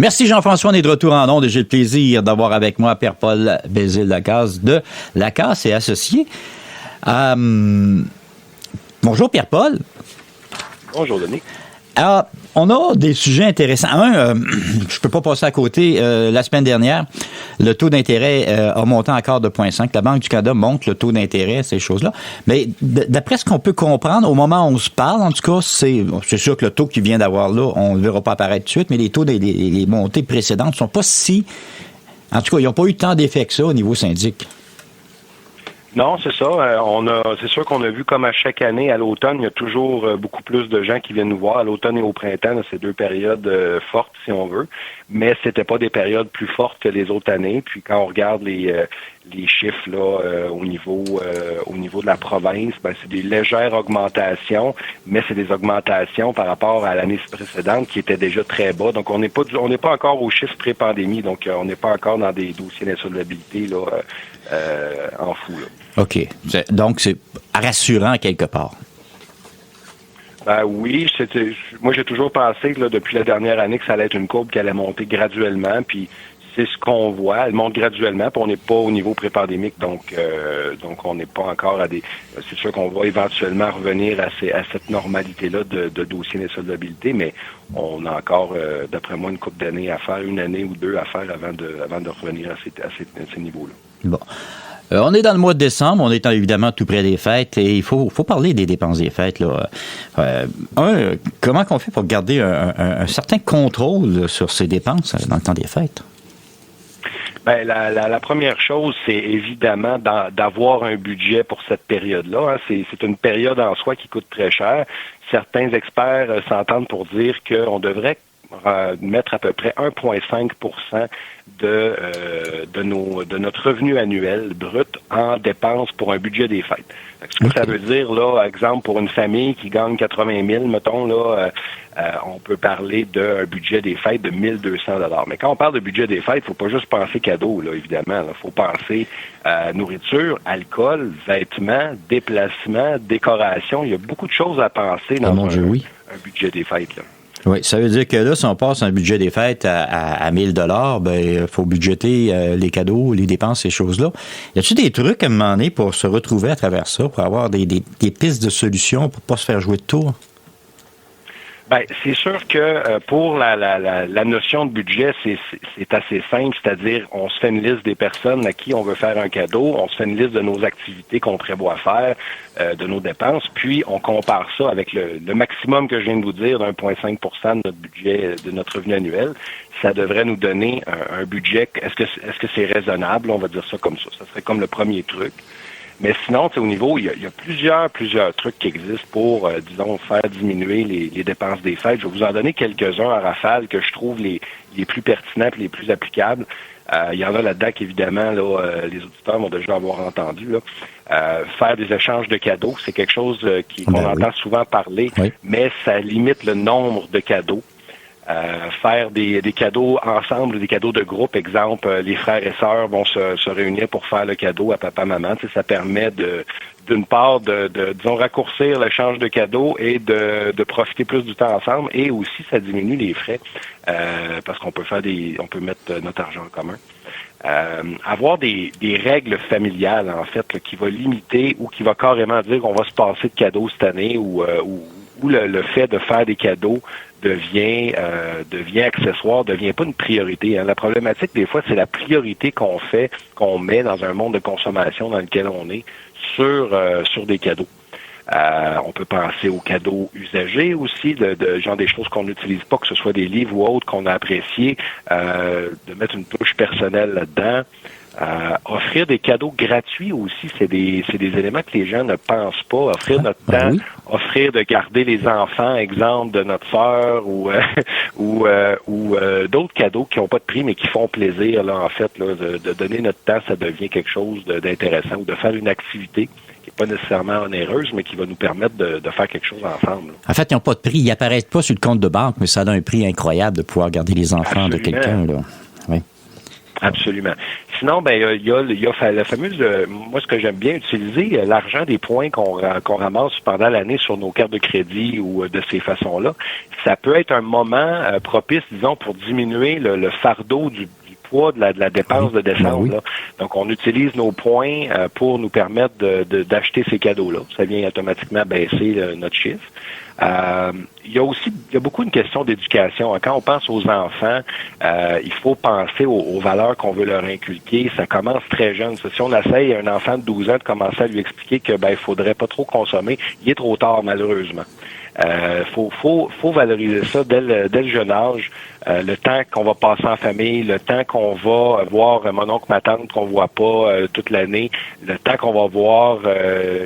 Merci Jean-François, on est de retour en ondes et j'ai le plaisir d'avoir avec moi Pierre-Paul Bézile-Lacasse de Lacasse et Associés. Bonjour Pierre-Paul. Bonjour Denis. Alors, on a des sujets intéressants. Je peux pas passer à côté. La semaine dernière, le taux d'intérêt a monté encore de 0,5. La Banque du Canada monte le taux d'intérêt, ces choses-là. Mais d'après ce qu'on peut comprendre, au moment où on se parle, en tout cas, c'est sûr que le taux qu'il vient d'avoir là, on ne le verra pas apparaître tout de suite, mais les taux des montées précédentes sont pas si... En tout cas, ils n'ont pas eu tant d'effet que ça au niveau syndic. Non, c'est ça. C'est sûr qu'on a vu comme à chaque année, à l'automne, il y a toujours beaucoup plus de gens qui viennent nous voir. À l'automne et au printemps, là, c'est deux périodes fortes, si on veut. Mais c'était pas des périodes plus fortes que les autres années. Puis quand on regarde les chiffres là au niveau de la province, ben c'est des légères augmentations, mais c'est des augmentations par rapport à l'année précédente qui était déjà très bas. Donc on n'est pas encore aux chiffres pré-pandémie. Donc on n'est pas encore dans des dossiers d'insolvabilité là en fou là. OK. Donc, c'est rassurant quelque part. Ben oui, moi j'ai toujours pensé que là, depuis la dernière année que ça allait être une courbe qui allait monter graduellement, puis c'est ce qu'on voit. Elle monte graduellement, puis on n'est pas au niveau pré-pandémique, donc on n'est pas encore à des... C'est sûr qu'on va éventuellement revenir à cette normalité-là de dossier d'insolvabilité, mais on a encore, d'après moi, une couple d'années à faire, une année ou deux à faire avant de revenir à ces niveaux-là. Bon. On est dans le mois de décembre, on est évidemment tout près des fêtes et il faut parler des dépenses des fêtes. Là. Comment on fait pour garder un certain contrôle sur ces dépenses dans le temps des fêtes? Ben, la première chose, c'est évidemment d'avoir un budget pour cette période-là. Hein. C'est une période en soi qui coûte très cher. Certains experts s'entendent pour dire qu'on devrait mettre à peu près 1,5 % de notre revenu annuel brut en dépenses pour un budget des fêtes. Ce que ça veut dire, là, exemple, pour une famille qui gagne 80 000, mettons, là, on peut parler d'un budget des fêtes de 1 200 $. Mais quand on parle de budget des fêtes, il faut pas juste penser cadeaux, là, évidemment. Il faut penser nourriture, alcool, vêtements, déplacements, décoration. Il y a beaucoup de choses à penser dans un budget des fêtes, là. Oui, ça veut dire que là, si on passe un budget des fêtes à 1 000 $, ben, il faut budgéter les cadeaux, les dépenses, ces choses-là. Y a-t-il des trucs à un moment donné pour se retrouver à travers ça, pour avoir des pistes de solutions pour pas se faire jouer de tour? Ben, c'est sûr que pour la notion de budget, c'est assez simple, c'est-à-dire on se fait une liste des personnes à qui on veut faire un cadeau, on se fait une liste de nos activités qu'on prévoit faire, de nos dépenses, puis on compare ça avec le maximum que je viens de vous dire, d'1,5 % de notre budget, de notre revenu annuel. Ça devrait nous donner un budget. Est-ce que c'est raisonnable? On va dire ça comme ça. Ça serait comme le premier truc. Mais sinon, au niveau, il y a plusieurs trucs qui existent pour, disons, faire diminuer les dépenses des fêtes. Je vais vous en donner quelques-uns à rafale que je trouve les plus pertinents et les plus applicables. Il y en a là-dedans qu'évidemment, là, les auditeurs vont déjà avoir entendu. Là. Faire des échanges de cadeaux, c'est quelque chose qu'on entend souvent parler, mais ça limite le nombre de cadeaux. Faire des cadeaux ensemble, des cadeaux de groupe, exemple, les frères et sœurs vont se réunir pour faire le cadeau à papa-maman. Ça permet d'une part disons, raccourcir l'échange de cadeaux et de profiter plus du temps ensemble, et aussi ça diminue les frais parce qu'on peut mettre notre argent en commun. Avoir des règles familiales, en fait, là, qui va limiter ou qui va carrément dire qu'on va se passer de cadeaux cette année ou le fait de faire des cadeaux devient accessoire, devient pas une priorité. Hein. La problématique, des fois, c'est la priorité qu'on met dans un monde de consommation dans lequel on est sur des cadeaux. On peut penser aux cadeaux usagés aussi, de genre des choses qu'on n'utilise pas, que ce soit des livres ou autres qu'on a appréciés, de mettre une touche personnelle là-dedans. Offrir des cadeaux gratuits aussi, c'est des éléments que les gens ne pensent pas. Offrir notre temps, offrir de garder les enfants, exemple de notre sœur ou d'autres cadeaux qui n'ont pas de prix mais qui font plaisir, là, en fait, là, de donner notre temps, ça devient quelque chose d'intéressant, ou de faire une activité qui n'est pas nécessairement onéreuse, mais qui va nous permettre de faire quelque chose ensemble. Là. En fait, ils n'ont pas de prix, ils n'apparaissent pas sur le compte de banque, mais ça a un prix incroyable de pouvoir garder les enfants de quelqu'un, là. Oui. Absolument. Sinon, il y a la fameuse, moi ce que j'aime bien utiliser, l'argent des points qu'on ramasse pendant l'année sur nos cartes de crédit ou de ces façons-là, ça peut être un moment propice, disons, pour diminuer le fardeau du poids de la dépense de décembre. Là. Donc, on utilise nos points pour nous permettre d'acheter ces cadeaux-là. Ça vient automatiquement baisser notre chiffre. Il y a beaucoup une question d'éducation. Quand on pense aux enfants, il faut penser aux valeurs qu'on veut leur inculquer. Ça commence très jeune. Si on essaye à un enfant de 12 ans de commencer à lui expliquer que il faudrait pas trop consommer, il est trop tard malheureusement. Faut valoriser ça dès le jeune âge. Le temps qu'on va passer en famille, le temps qu'on va voir mon oncle, ma tante qu'on voit pas toute l'année, le temps qu'on va voir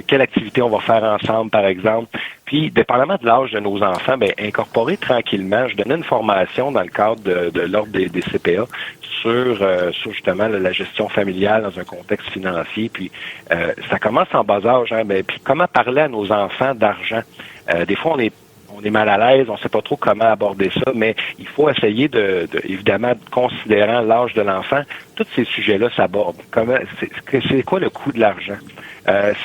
quelle activité on va faire ensemble, par exemple. Puis, dépendamment de l'âge de nos enfants, incorporer tranquillement. Je donnais une formation dans le cadre de l'ordre des CPA sur justement la gestion familiale dans un contexte financier. Puis, ça commence en bas âge. Puis, comment parler à nos enfants d'argent? Des fois, on est mal à l'aise, on ne sait pas trop comment aborder ça, mais il faut essayer évidemment, considérant l'âge de l'enfant, tous ces sujets-là s'abordent. C'est quoi le coût de l'argent?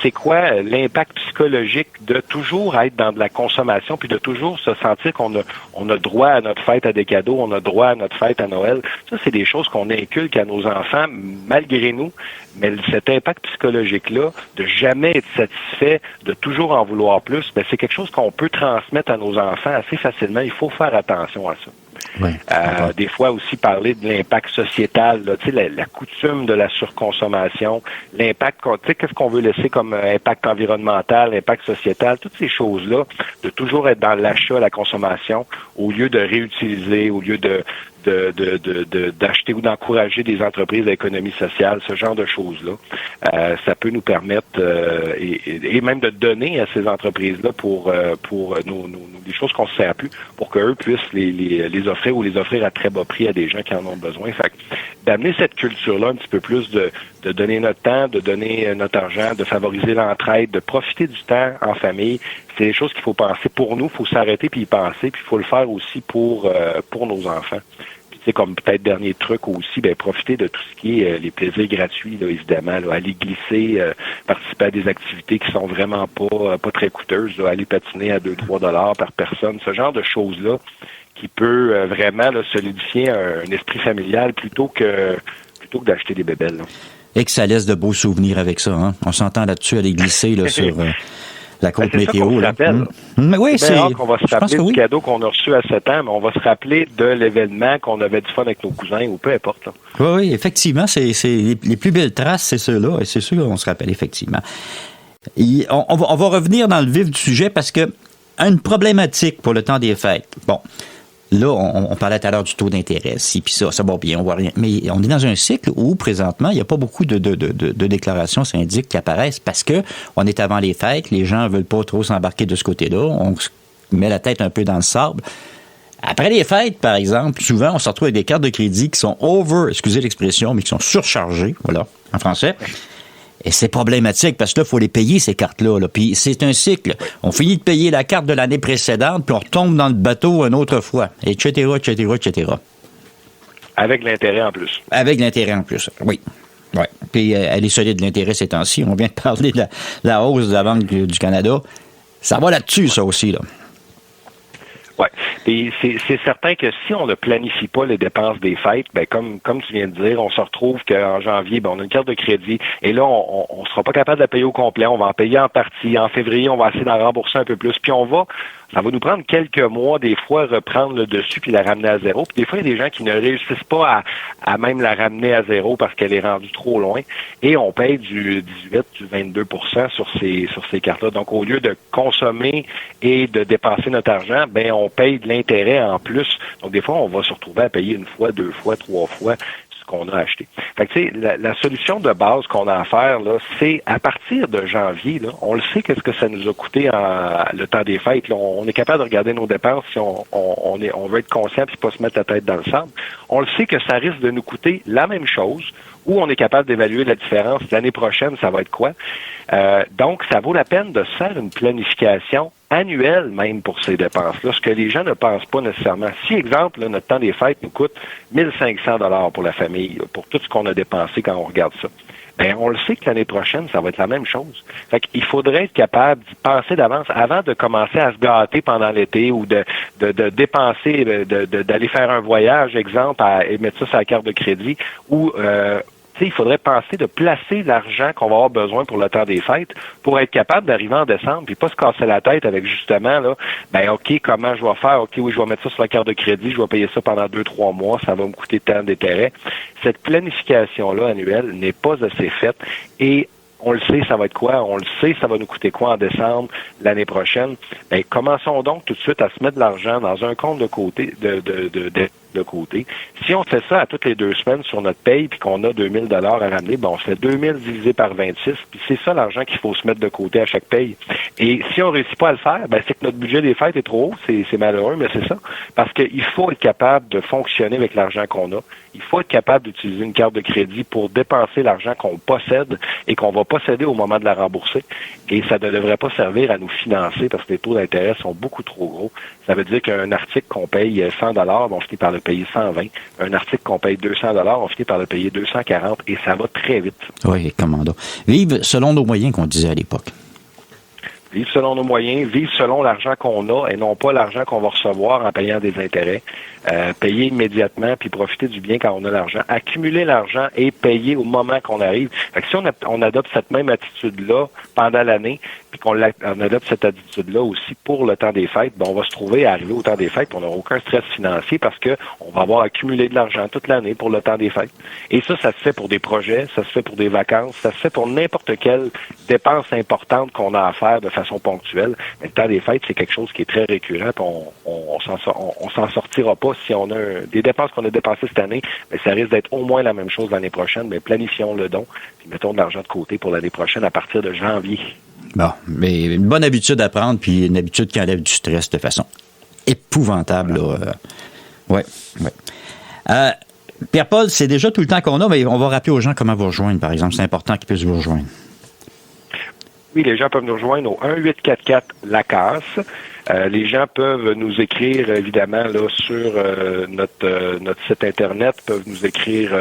C'est quoi l'impact psychologique de toujours être dans de la consommation puis de toujours se sentir qu'on a droit à notre fête à des cadeaux, on a droit à notre fête à Noël. Ça, c'est des choses qu'on inculque à nos enfants malgré nous, mais cet impact psychologique-là, de jamais être satisfait, de toujours en vouloir plus, c'est quelque chose qu'on peut transmettre à nos enfants assez facilement. Il faut faire attention à ça. Oui, des fois aussi parler de l'impact sociétal, là, la coutume de la surconsommation, l'impact, qu'est-ce qu'on veut laisser comme impact environnemental, impact sociétal, toutes ces choses-là, de toujours être dans l'achat, la consommation, au lieu de réutiliser, au lieu d'acheter ou d'encourager des entreprises à l'économie sociale, ce genre de choses-là. Ça peut nous permettre et même de donner à ces entreprises-là pour des choses qu'on ne sert plus, pour qu'eux puissent les offrir ou les offrir à très bas prix à des gens qui en ont besoin. Fait que d'amener cette culture-là un petit peu plus de donner notre temps, de donner notre argent, de favoriser l'entraide, de profiter du temps en famille, c'est des choses qu'il faut penser pour nous, il faut s'arrêter puis y penser, puis il faut le faire aussi pour nos enfants. Puis comme peut-être dernier truc aussi, profiter de tout ce qui est les plaisirs gratuits, là, évidemment, là, aller glisser, participer à des activités qui sont vraiment pas très coûteuses, là, aller patiner à 2-3 $ par personne, ce genre de choses-là qui peut vraiment là, solidifier un esprit familial plutôt que d'acheter des bébelles. Là. Et que ça laisse de beaux souvenirs avec ça. Hein? On s'entend là-dessus, aller glisser là, sur la côte météo. Ça qu'on oui, c'est on va se rappeler du cadeau qu'on a reçu à 7 ans, mais on va se rappeler de l'événement qu'on avait du fun avec nos cousins ou peu importe. Là. Oui, effectivement, c'est les plus belles traces, c'est ceux-là, et c'est sûr qu'on se rappelle effectivement. Et on va revenir dans le vif du sujet parce que une problématique pour le temps des fêtes. Bon. Là, on parlait tout à l'heure du taux d'intérêt, si puis ça va bien, on voit rien. Mais on est dans un cycle où, présentement, il n'y a pas beaucoup de déclarations syndiques qui apparaissent parce que on est avant les fêtes, les gens veulent pas trop s'embarquer de ce côté-là, on se met la tête un peu dans le sable. Après les fêtes, par exemple, souvent, on se retrouve avec des cartes de crédit qui sont excusez l'expression, mais qui sont surchargées, voilà, en français. Et c'est problématique parce que là, il faut les payer, ces cartes-là. Là. Puis c'est un cycle. On finit de payer la carte de l'année précédente, puis on retombe dans le bateau une autre fois, etc., etc., etc. Avec l'intérêt en plus. Avec l'intérêt en plus, oui. Ouais. Puis elle est solide, l'intérêt ces temps-ci. On vient de parler de la hausse de la Banque du Canada. Ça va là-dessus, ça aussi, là. Oui. Et c'est certain que si on ne planifie pas les dépenses des fêtes, comme tu viens de dire, on se retrouve qu'en janvier, on a une carte de crédit et là, on sera pas capable de la payer au complet. On va en payer en partie. En février, on va essayer d'en rembourser un peu plus. Puis ça va nous prendre quelques mois, des fois, reprendre le dessus puis la ramener à zéro. Puis des fois, il y a des gens qui ne réussissent pas à même la ramener à zéro parce qu'elle est rendue trop loin. Et on paye du 18, du 22% sur ces cartes-là. Donc, au lieu de consommer et de dépenser notre argent, on paye de l'intérêt en plus. Donc, des fois, on va se retrouver à payer une fois, 2 fois, 3 fois qu'on a acheté. Fait que, tu sais, la solution de base qu'on a à faire, là, c'est à partir de janvier, là, on le sait qu'est-ce que ça nous a coûté le temps des fêtes. Là, on est capable de regarder nos dépenses si on veut être conscient et pas se mettre la tête dans le sable. On le sait que ça risque de nous coûter la même chose ou on est capable d'évaluer la différence. L'année prochaine, ça va être quoi? Donc, ça vaut la peine de se faire une planification annuel même pour ces dépenses-là, ce que les gens ne pensent pas nécessairement. Si, exemple, là, notre temps des fêtes nous coûte 1500 $ pour la famille, là, pour tout ce qu'on a dépensé quand on regarde ça, ben on le sait que l'année prochaine, ça va être la même chose. Fait qu'il faudrait être capable d'y penser d'avance avant de commencer à se gâter pendant l'été ou de dépenser, d'aller faire un voyage, exemple, et mettre ça sur la carte de crédit ou il faudrait penser de placer l'argent qu'on va avoir besoin pour le temps des fêtes pour être capable d'arriver en décembre puis pas se casser la tête avec justement, là, ben OK, comment je vais faire? OK, oui, je vais mettre ça sur la carte de crédit, je vais payer ça pendant 2-3 mois, ça va me coûter tant d'intérêt. Cette planification-là annuelle n'est pas assez faite et on le sait, ça va être quoi? On le sait, ça va nous coûter quoi en décembre l'année prochaine? Ben, commençons donc tout de suite à se mettre de l'argent dans un compte de côté, de côté. Si on fait ça à toutes les 2 semaines sur notre paye puis qu'on a 2000 $ à ramener, ben on fait 2000 divisé par 26 puis c'est ça l'argent qu'il faut se mettre de côté à chaque paye. Et si on réussit pas à le faire, ben c'est que notre budget des fêtes est trop haut, c'est malheureux, mais c'est ça. Parce qu'il faut être capable de fonctionner avec l'argent qu'on a. Il faut être capable d'utiliser une carte de crédit pour dépenser l'argent qu'on possède et qu'on va posséder au moment de la rembourser. Et ça ne devrait pas servir à nous financer parce que les taux d'intérêt sont beaucoup trop gros. Ça veut dire qu'un article qu'on paye 100 $, on finit par le payer 120. Un article qu'on paye 200 $, on finit par le payer 240 et ça va très vite. Oui, commandant. Vivre selon nos moyens qu'on disait à l'époque. Vivre selon nos moyens, vivre selon l'argent qu'on a et non pas l'argent qu'on va recevoir en payant des intérêts. Payer immédiatement puis profiter du bien quand on a l'argent. Accumuler l'argent et payer au moment qu'on arrive. Fait que si on adopte cette même attitude-là pendant l'année puis qu'on adopte cette attitude-là aussi pour le temps des fêtes, ben on va se trouver à arriver au temps des fêtes, on n'aura aucun stress financier parce que on va avoir accumulé de l'argent toute l'année pour le temps des fêtes. Et ça se fait pour des projets, ça se fait pour des vacances, ça se fait pour n'importe quelle dépense importante qu'on a à faire de façon ponctuelle. Mais le temps des fêtes, c'est quelque chose qui est très récurrent. On s'en sortira pas si on a des dépenses qu'on a dépensées cette année, mais ça risque d'être au moins la même chose l'année prochaine. Mais planifions le don, puis mettons de l'argent de côté pour l'année prochaine à partir de janvier. Bon, mais une bonne habitude à prendre, puis une habitude qui enlève du stress de façon épouvantable. Voilà. Oui. Pierre-Paul, c'est déjà tout le temps qu'on a, mais on va rappeler aux gens comment vous rejoindre, par exemple. C'est important qu'ils puissent vous rejoindre. Oui, les gens peuvent nous rejoindre au 1-844-LA-CASSE. Les gens peuvent nous écrire, évidemment, là, sur notre site Internet, peuvent nous écrire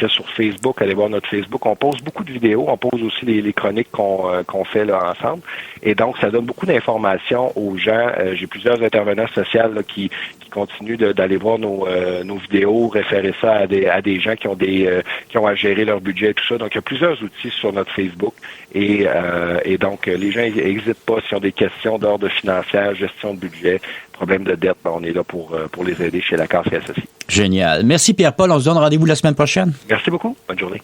sur Facebook, allez voir notre Facebook. On pose beaucoup de vidéos, on pose aussi les chroniques qu'on fait là ensemble. Et donc, ça donne beaucoup d'informations aux gens. J'ai plusieurs intervenants sociaux là, qui continuent d'aller voir nos vidéos, référer ça à des gens qui ont à gérer leur budget et tout ça. Donc, il y a plusieurs outils sur notre Facebook. Et donc, les gens n'hésitent pas s'ils ont des questions d'ordre financier, gestion de budget, problème de dette, on est là pour les aider chez la Casse et Associés. Génial. Merci Pierre-Paul, on se donne rendez-vous la semaine prochaine. Merci beaucoup. Bonne journée.